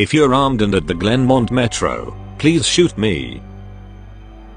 If you're armed and at the Glemont Metro, please shoot me.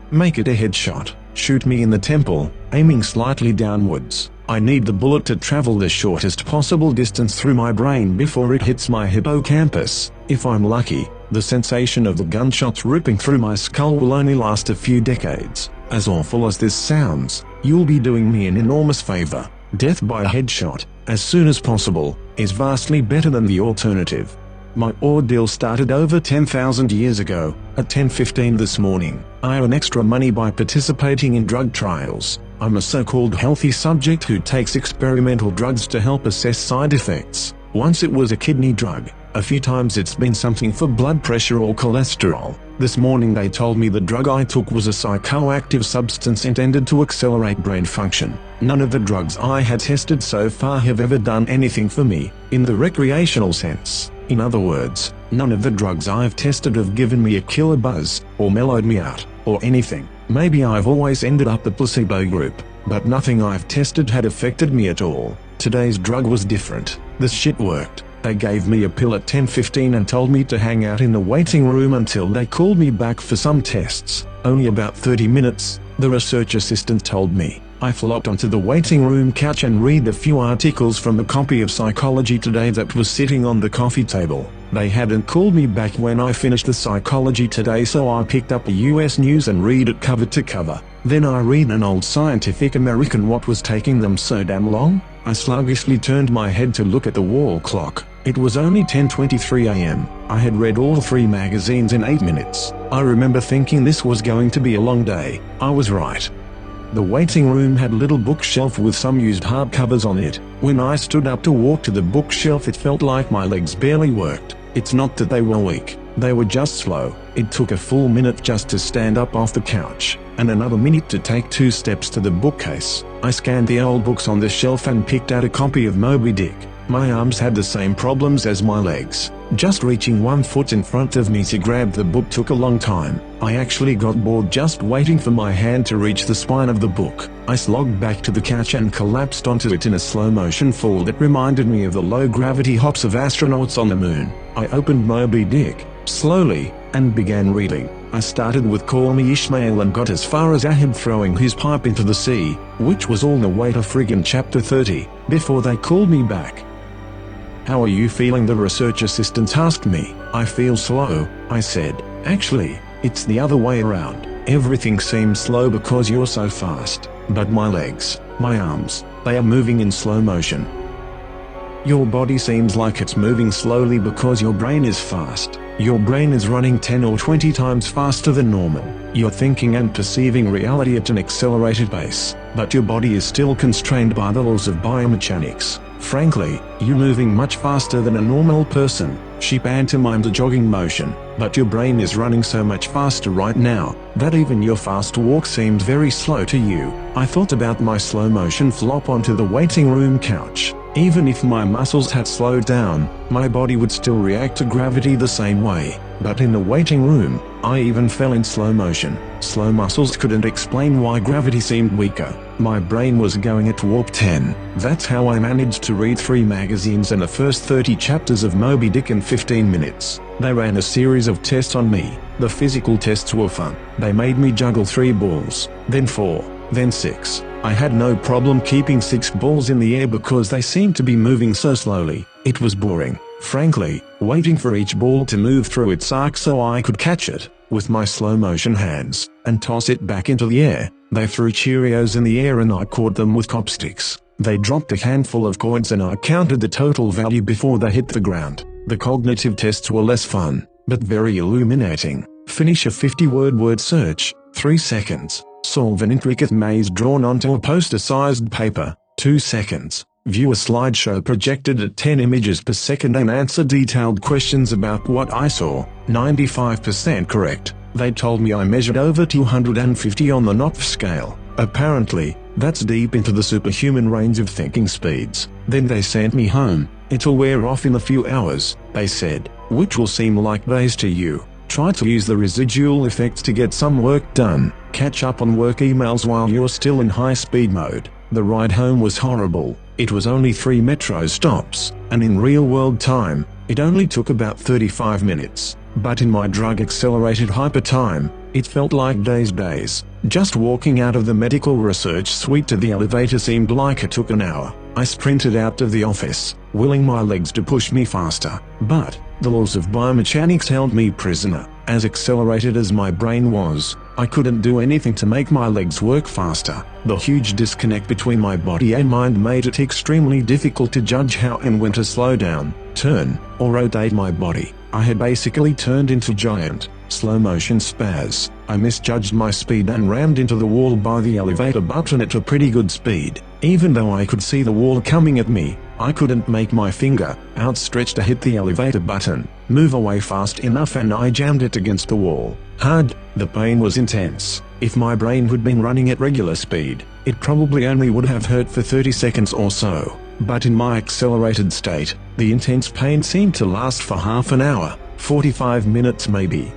Make it a headshot. Shoot me in the temple, aiming slightly downwards. I need the bullet to travel the shortest possible distance through my brain before it hits my hippocampus. If I'm lucky, the sensation of the gunshots ripping through my skull will only last a few decades. As awful as this sounds, you'll be doing me an enormous favor. Death by a headshot, as soon as possible, is vastly better than the alternative. My ordeal started over 10,000 years ago. At 10:15 this morning, I earn extra money by participating in drug trials. I'm a so-called healthy subject who takes experimental drugs to help assess side effects. Once it was a kidney drug, a few times it's been something for blood pressure or cholesterol. This morning they told me the drug I took was a psychoactive substance intended to accelerate brain function. None of the drugs I had tested so far have ever done anything for me, in the recreational sense. In other words, none of the drugs I've tested have given me a killer buzz, or mellowed me out, or anything. Maybe I've always ended up the placebo group, but nothing I've tested had affected me at all. Today's drug was different. This shit worked. They gave me a pill at 10:15 and told me to hang out in the waiting room until they called me back for some tests. Only about 30 minutes, the research assistant told me. I flopped onto the waiting room couch and read a few articles from a copy of Psychology Today that was sitting on the coffee table. They hadn't called me back when I finished the Psychology Today, so I picked up a US news and read it cover to cover. Then I read an old Scientific American. What was taking them so damn long? I sluggishly turned my head to look at the wall clock. It was only 10:23 a.m. I had read all 3 magazines in 8 minutes. I remember thinking this was going to be a long day. I was right. The waiting room had a little bookshelf with some used hardcovers on it. When I stood up to walk to the bookshelf, it felt like my legs barely worked. It's not that they were weak, they were just slow. It took a full minute just to stand up off the couch, and another minute to take 2 steps to the bookcase. I scanned the old books on the shelf and picked out a copy of Moby Dick. My arms had the same problems as my legs. Just reaching 1 foot in front of me to grab the book took a long time. I actually got bored just waiting for my hand to reach the spine of the book. I slogged back to the couch and collapsed onto it in a slow-motion fall that reminded me of the low-gravity hops of astronauts on the moon. I opened Moby Dick, slowly, and began reading. I started with Call Me Ishmael and got as far as Ahab throwing his pipe into the sea, which was all the way to friggin' chapter 30, before they called me back. "How are you feeling?" the research assistant asked me. "I feel slow," I said. "Actually, it's the other way around. Everything seems slow because you're so fast. But my legs, my arms, they are moving in slow motion. Your body seems like it's moving slowly because your brain is fast. Your brain is running 10 or 20 times faster than normal. You're thinking and perceiving reality at an accelerated pace, but your body is still constrained by the laws of biomechanics. Frankly, you're moving much faster than a normal person." She pantomimed a jogging motion. "But your brain is running so much faster right now, that even your fast walk seems very slow to you." I thought about my slow motion flop onto the waiting room couch. Even if my muscles had slowed down, my body would still react to gravity the same way. But in the waiting room, I even fell in slow motion. Slow muscles couldn't explain why gravity seemed weaker. My brain was going at warp 10. That's how I managed to read 3 magazines and the first 30 chapters of Moby Dick in 15 minutes. They ran a series of tests on me. The physical tests were fun. They made me juggle 3 balls, then 4, then 6. I had no problem keeping 6 balls in the air because they seemed to be moving so slowly. It was boring, frankly, waiting for each ball to move through its arc so I could catch it with my slow-motion hands and toss it back into the air. They threw Cheerios in the air and I caught them with chopsticks. They dropped a handful of coins and I counted the total value before they hit the ground. The cognitive tests were less fun, but very illuminating. Finish a 50-word word search, 3 seconds. Solve an intricate maze drawn onto a poster-sized paper, 2 seconds. View a slideshow projected at 10 images per second and answer detailed questions about what I saw. 95% correct. They told me I measured over 250 on the Knopf scale. Apparently, that's deep into the superhuman range of thinking speeds. Then they sent me home. "It'll wear off in a few hours," they said, "which will seem like days to you. Try to use the residual effects to get some work done. Catch up on work emails while you're still in high-speed mode." The ride home was horrible. It was only 3 metro stops, and in real-world time, It only took about 35 minutes, but in my drug-accelerated hyper time, it felt like days. Just walking out of the medical research suite to the elevator seemed like it took an hour. I sprinted out of the office, willing my legs to push me faster, but the laws of biomechanics held me prisoner. As accelerated as my brain was, I couldn't do anything to make my legs work faster. The huge disconnect between my body and mind made it extremely difficult to judge how and when to slow down, turn, or rotate my body. I had basically turned into giant, slow-motion spaz. I misjudged my speed and rammed into the wall by the elevator button at a pretty good speed. Even though I could see the wall coming at me, I couldn't make my finger, outstretched to hit the elevator button, move away fast enough, and I jammed it against the wall. Hard. The pain was intense. If my brain had been running at regular speed, it probably only would have hurt for 30 seconds or so. But in my accelerated state, the intense pain seemed to last for half an hour, 45 minutes maybe.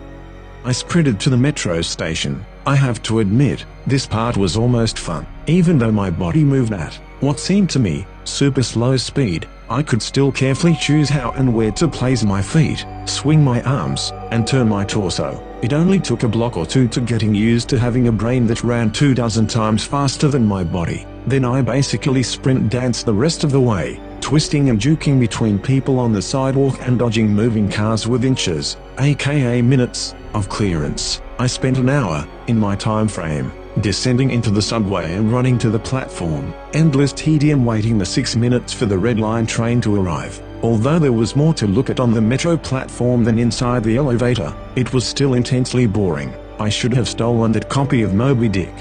I sprinted to the metro station. I have to admit, this part was almost fun. Even though my body moved at what seemed to me super slow speed, I could still carefully choose how and where to place my feet, swing my arms, and turn my torso. It only took a block or two to getting used to having a brain that ran 24 times faster than my body. Then I basically sprint danced the rest of the way, twisting and juking between people on the sidewalk and dodging moving cars with inches, aka minutes, of clearance. I spent an hour, in my time frame, descending into the subway and running to the platform. Endless tedium waiting the 6 minutes for the red line train to arrive. Although there was more to look at on the metro platform than inside the elevator, it was still intensely boring. I should have stolen that copy of Moby Dick.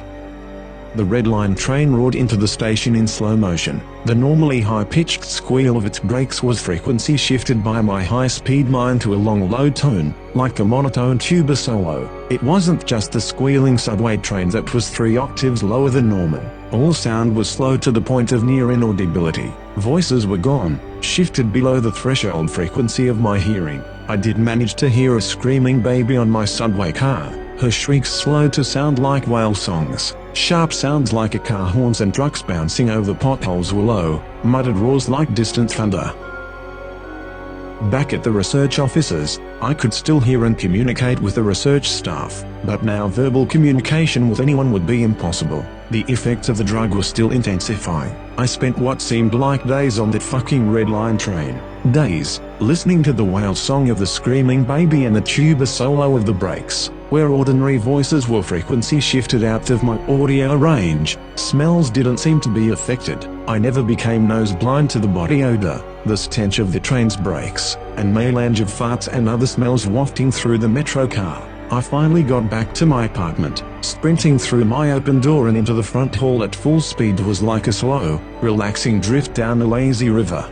The red line train roared into the station in slow motion. The normally high-pitched squeal of its brakes was frequency shifted by my high-speed mind to a long low tone, like a monotone tuba solo. It wasn't just the squealing subway train that was 3 octaves lower than normal. All sound was slow to the point of near inaudibility. Voices were gone, shifted below the threshold frequency of my hearing. I did manage to hear a screaming baby on my subway car. Her shrieks slowed to sound like whale songs. Sharp sounds like a car horns and trucks bouncing over potholes were low, muttered roars like distant thunder. Back at the research offices, I could still hear and communicate with the research staff, but now verbal communication with anyone would be impossible. The effects of the drug were still intensifying. I spent what seemed like days on that fucking red line train. Days, listening to the whale song of the screaming baby and the tuba solo of the brakes. Where ordinary voices were frequency shifted out of my audio range, smells didn't seem to be affected. I never became nose blind to the body odor, the stench of the train's brakes, and melange of farts and other smells wafting through the metro car. I finally got back to my apartment. Sprinting through my open door and into the front hall at full speed was like a slow, relaxing drift down a lazy river.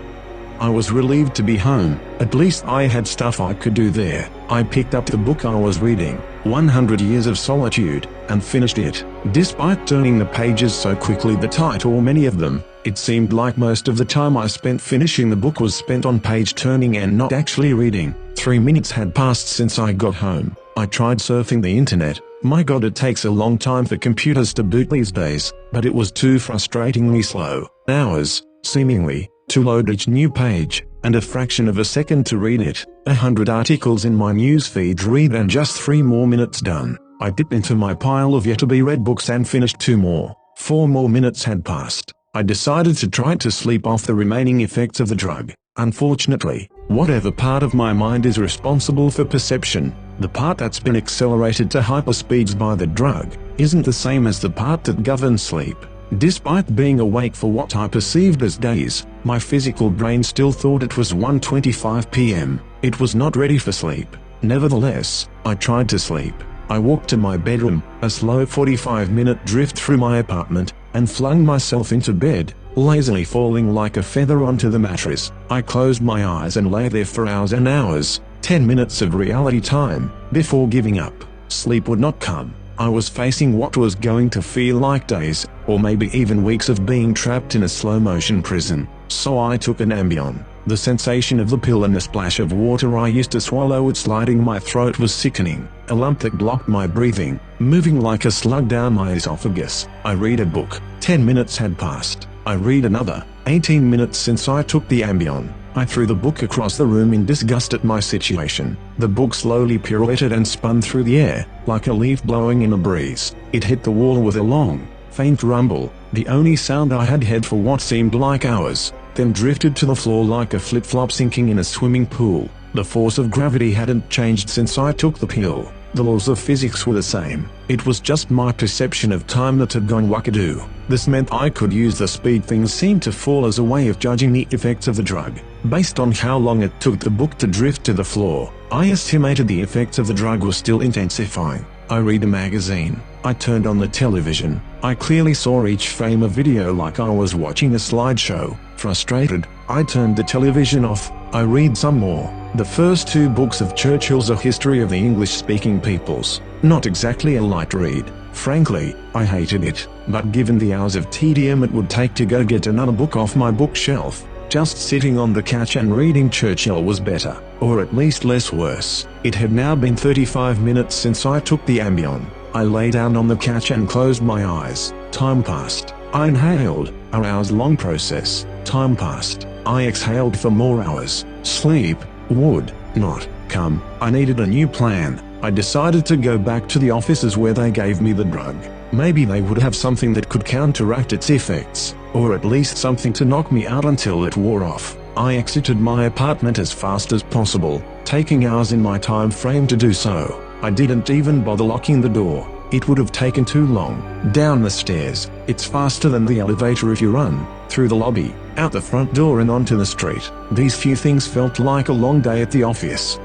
I was relieved to be home. At least I had stuff I could do there. I picked up the book I was reading, 100 Years of Solitude, and finished it. Despite turning the pages so quickly that I tore many of them, it seemed like most of the time I spent finishing the book was spent on page turning and not actually reading. 3 minutes had passed since I got home. I tried surfing the internet. My god, it takes a long time for computers to boot these days, but it was too frustratingly slow. Hours, seemingly, to load each new page, and a fraction of a second to read it. 100 articles in my newsfeed to read and just 3 more minutes done. I dipped into my pile of yet-to-be-read books and finished 2 more. 4 more minutes had passed. I decided to try to sleep off the remaining effects of the drug. Unfortunately, whatever part of my mind is responsible for perception, the part that's been accelerated to hyperspeeds by the drug, isn't the same as the part that governs sleep. Despite being awake for what I perceived as days, my physical brain still thought it was 1:25 p.m. It was not ready for sleep. Nevertheless, I tried to sleep. I walked to my bedroom, a slow 45-minute drift through my apartment, and flung myself into bed, lazily falling like a feather onto the mattress. I closed my eyes and lay there for hours and hours, 10 minutes of reality time, before giving up. Sleep would not come. I was facing what was going to feel like days, or maybe even weeks of being trapped in a slow-motion prison. So I took an Ambien. The sensation of the pill and the splash of water I used to swallow it sliding my throat was sickening. A lump that blocked my breathing, moving like a slug down my esophagus. I read a book. 10 minutes had passed. I read another. 18 minutes since I took the Ambien. I threw the book across the room in disgust at my situation. The book slowly pirouetted and spun through the air, like a leaf blowing in a breeze. It hit the wall with a long, faint rumble, the only sound I had heard for what seemed like hours, then drifted to the floor like a flip-flop sinking in a swimming pool. The force of gravity hadn't changed since I took the pill. The laws of physics were the same. It was just my perception of time that had gone wackadoo. This meant I could use the speed things seemed to fall as a way of judging the effects of the drug. Based on how long it took the book to drift to the floor, I estimated the effects of the drug were still intensifying. I read a magazine. I turned on the television. I clearly saw each frame of video like I was watching a slideshow. Frustrated, I turned the television off. I read some more. The first 2 books of Churchill's A History of the English-Speaking Peoples. Not exactly a light read. Frankly, I hated it, but given the hours of tedium it would take to go get another book off my bookshelf, just sitting on the couch and reading Churchill was better, or at least less worse. It had now been 35 minutes since I took the Ambien. I lay down on the couch and closed my eyes. Time passed. I inhaled. An hours-long process. Time passed. I exhaled for more hours. Sleep would not come. I needed a new plan. I decided to go back to the offices where they gave me the drug. Maybe they would have something that could counteract its effects, or at least something to knock me out until it wore off. I exited my apartment as fast as possible, taking hours in my time frame to do so. I didn't even bother locking the door. It would have taken too long. Down the stairs. It's faster than the elevator if you run. Through the lobby, out the front door and onto the street. These few things felt like a long day at the office.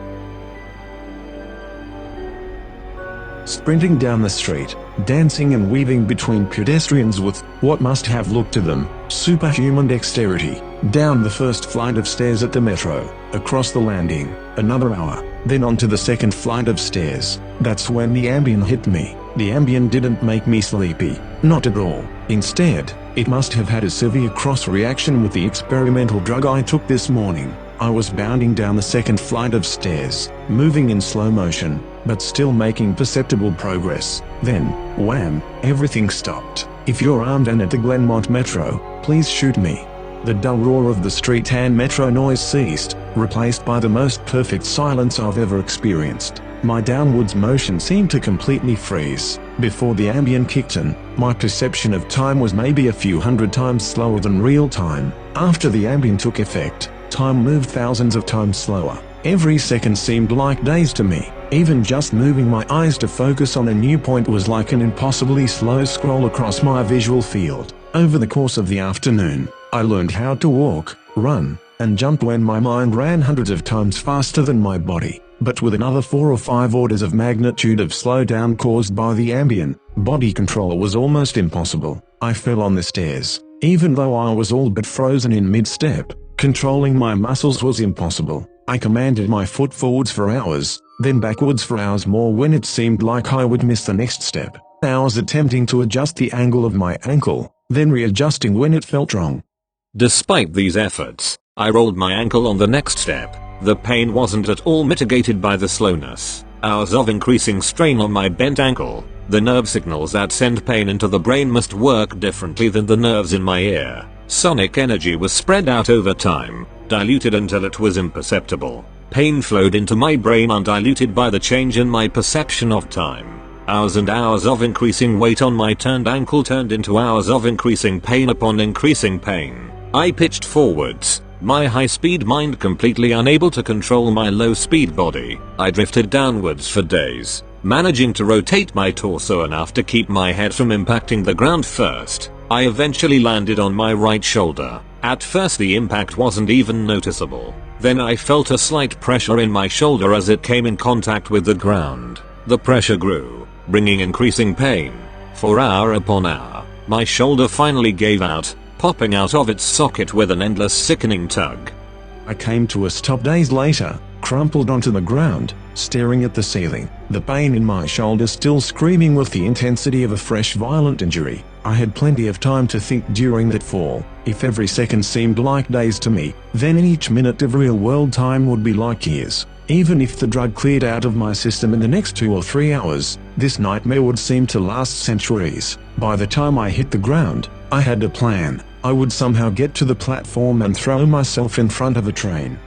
Sprinting down the street, dancing and weaving between pedestrians with what must have looked to them superhuman dexterity. Down the first flight of stairs at the metro, across the landing, another hour, then onto the second flight of stairs. That's when the Ambien hit me. The Ambien didn't make me sleepy, not at all. Instead, it must have had a severe cross-reaction with the experimental drug I took this morning. I was bounding down the second flight of stairs, moving in slow motion, but still making perceptible progress. Then, wham, everything stopped. If you're armed and at the Glemont Metro, please shoot me. The dull roar of the street and metro noise ceased, replaced by the most perfect silence I've ever experienced. My downwards motion seemed to completely freeze. Before the Ambien kicked in, my perception of time was maybe a few hundred times slower than real time. After the Ambien took effect, time moved thousands of times slower. Every second seemed like days to me. Even just moving my eyes to focus on a new point was like an impossibly slow scroll across my visual field. Over the course of the afternoon, I learned how to walk, run, and jump when my mind ran hundreds of times faster than my body. But with another 4 or 5 orders of magnitude of slowdown caused by the Ambien, body control was almost impossible. I fell on the stairs. Even though I was all but frozen in mid-step, controlling my muscles was impossible. I commanded my foot forwards for hours, then backwards for hours more when it seemed like I would miss the next step. Hours attempting to adjust the angle of my ankle, then readjusting when it felt wrong. Despite these efforts, I rolled my ankle on the next step. The pain wasn't at all mitigated by the slowness. Hours of increasing strain on my bent ankle. The nerve signals that send pain into the brain must work differently than the nerves in my ear. Sonic energy was spread out over time, diluted until it was imperceptible. Pain flowed into my brain undiluted by the change in my perception of time. Hours and hours of increasing weight on my turned ankle turned into hours of increasing pain upon increasing pain. I pitched forwards, my high-speed mind completely unable to control my low-speed body. I drifted downwards for days, managing to rotate my torso enough to keep my head from impacting the ground first. I eventually landed on my right shoulder. At first the impact wasn't even noticeable. Then I felt a slight pressure in my shoulder as it came in contact with the ground. The pressure grew, bringing increasing pain. For hour upon hour, my shoulder finally gave out, popping out of its socket with an endless sickening tug. I came to a stop days later, crumpled onto the ground, staring at the ceiling, the pain in my shoulder still screaming with the intensity of a fresh violent injury. I had plenty of time to think during that fall. If every second seemed like days to me, then each minute of real-world time would be like years. Even if the drug cleared out of my system in the next 2 or 3 hours, this nightmare would seem to last centuries. By the time I hit the ground, I had a plan. I would somehow get to the platform and throw myself in front of the train.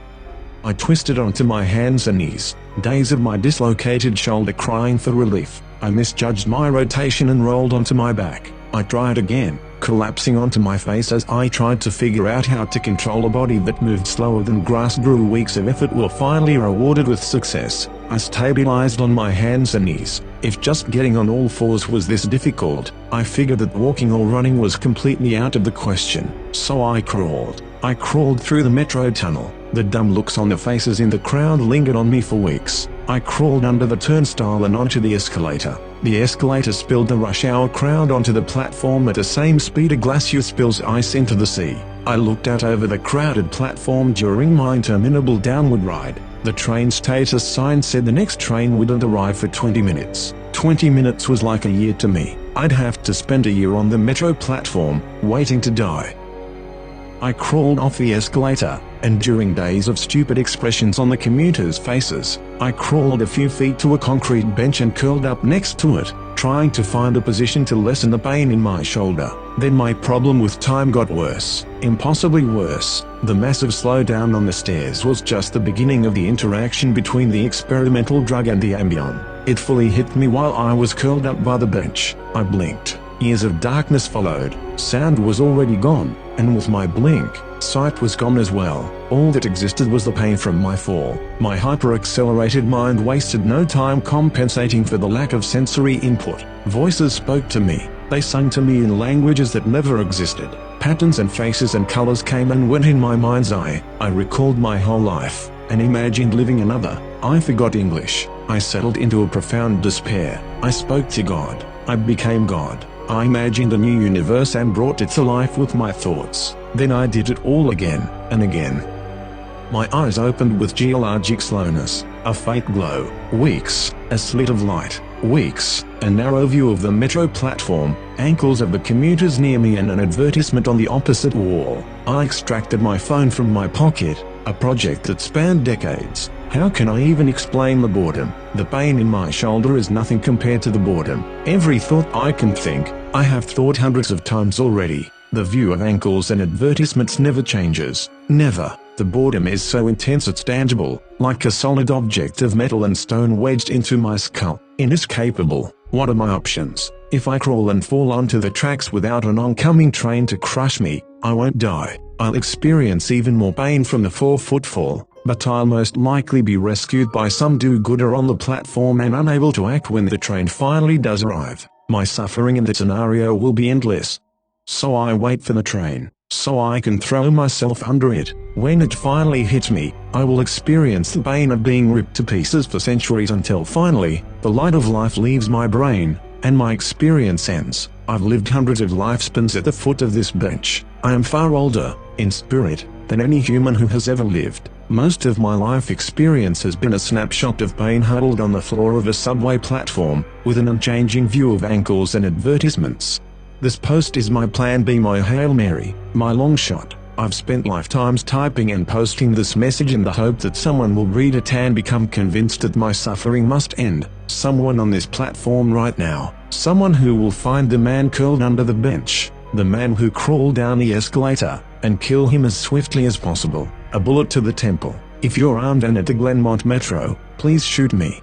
I twisted onto my hands and knees, days of my dislocated shoulder crying for relief. I misjudged my rotation and rolled onto my back. I tried again, collapsing onto my face as I tried to figure out how to control a body that moved slower than grass grew. Weeks of effort were finally rewarded with success. I stabilized on my hands and knees. If just getting on all fours was this difficult, I figured that walking or running was completely out of the question. So I crawled. I crawled through the metro tunnel. The dumb looks on the faces in the crowd lingered on me for weeks. I crawled under the turnstile and onto the escalator. The escalator spilled the rush hour crowd onto the platform at the same speed a glacier spills ice into the sea. I looked out over the crowded platform during my interminable downward ride. The train status sign said the next train wouldn't arrive for 20 minutes. 20 minutes was like a year to me. I'd have to spend a year on the metro platform, waiting to die. I crawled off the escalator, and during days of stupid expressions on the commuters' faces, I crawled a few feet to a concrete bench and curled up next to it, trying to find a position to lessen the pain in my shoulder. Then my problem with time got worse, impossibly worse. The massive slowdown on the stairs was just the beginning of the interaction between the experimental drug and the Ambien. It fully hit me while I was curled up by the bench. I blinked. Years of darkness followed. Sound was already gone, and with my blink, sight was gone as well. All that existed was the pain from my fall. My hyper-accelerated mind wasted no time compensating for the lack of sensory input. Voices spoke to me. They sung to me in languages that never existed. Patterns and faces and colors came and went in my mind's eye. I recalled my whole life, and imagined living another. I forgot English. I settled into a profound despair. I spoke to God. I became God. I imagined a new universe and brought it to life with my thoughts. Then I did it all again, and again. My eyes opened with geologic slowness, a faint glow, weeks, a slit of light, weeks, a narrow view of the metro platform, ankles of the commuters near me and an advertisement on the opposite wall. I extracted my phone from my pocket, a project that spanned decades. How can I even explain the boredom? The pain in my shoulder is nothing compared to the boredom. Every thought I can think, I have thought hundreds of times already. The view of ankles and advertisements never changes. Never. The boredom is so intense it's tangible, like a solid object of metal and stone wedged into my skull. Inescapable. What are my options? If I crawl and fall onto the tracks without an oncoming train to crush me, I won't die. I'll experience even more pain from the 4-foot fall, but I'll most likely be rescued by some do-gooder on the platform and unable to act when the train finally does arrive. My suffering in that scenario will be endless. So I wait for the train, so I can throw myself under it. When it finally hits me, I will experience the pain of being ripped to pieces for centuries until finally, the light of life leaves my brain, and my experience ends. I've lived hundreds of lifespans at the foot of this bench. I am far older, in spirit, than any human who has ever lived. Most of my life experience has been a snapshot of pain huddled on the floor of a subway platform, with an unchanging view of ankles and advertisements. This post is my plan B, my Hail Mary, my long shot. I've spent lifetimes typing and posting this message in the hope that someone will read it and become convinced that my suffering must end. Someone on this platform right now. Someone who will find the man curled under the bench, the man who crawled down the escalator, and kill him as swiftly as possible. A bullet to the temple. If you're armed and at the Glemont Metro, please shoot me.